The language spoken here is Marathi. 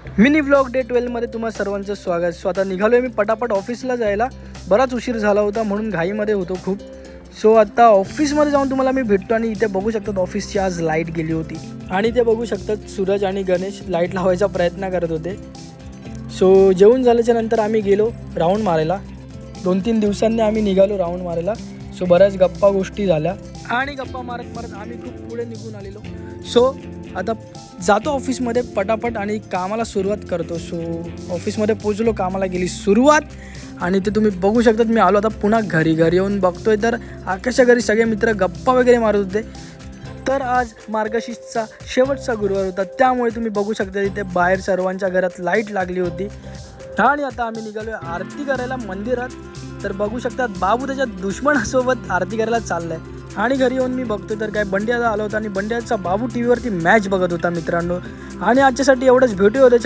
मिनी व्लॉग डे 12मध्ये तुम्हाला सर्वांचं स्वागत. स्वतः निघालो आहे मी पटापट ऑफिसला जायला. बराच उशीर झाला होता म्हणून घाईमध्ये होतो खूप. सो आता ऑफिसमध्ये जाऊन तुम्हाला मी भेटतो आणि इथे बघू शकतात ऑफिसची आज लाईट गेली होती आणि ते बघू शकतात सूरज आणि गणेश लाईट लावायचा प्रयत्न करत होते. सो जेवून झाल्याच्या नंतर आम्ही गेलो राऊंड मारायला. 2-3 दिवसांनी आम्ही निघालो राऊंड मारायला. सो बऱ्याच गप्पा गोष्टी झाल्या आणि गप्पा मारत मारत आम्ही खूप पुढे निघून आलेलो. सो आता जातो ऑफिसमध्ये पटापट आणि कामाला सुरुवात करतो. सो ऑफिसमध्ये पोचलो, कामाला गेली सुरुवात आणि ते तुम्ही बघू शकतात. मी आलो आता पुन्हा घरी येऊन बघतोय तर आकाशच्या घरी सगळे मित्र गप्पा वगैरे मारत होते. तर आज मार्गशीर्षचा शेवटचा गुरुवार होता, त्यामुळे तुम्ही बघू शकता तिथे बाहेर सर्वांच्या घरात लाईट लागली होती. आणि आता आम्ही निघालो आरती करायला मंदिरात. तर बघू शकतात बाबू त्याच्या दुश्मनासोबत आरती करायला चाललाय. आणि घरी येऊन मी बघतो तर काय बंड्याचा आला होता आणि बंड्याचा बाबू टी व्हीवरती मॅच बघत होता मित्रांनो. आणि आजच्यासाठी एवढंच. भेटूया त्याच्या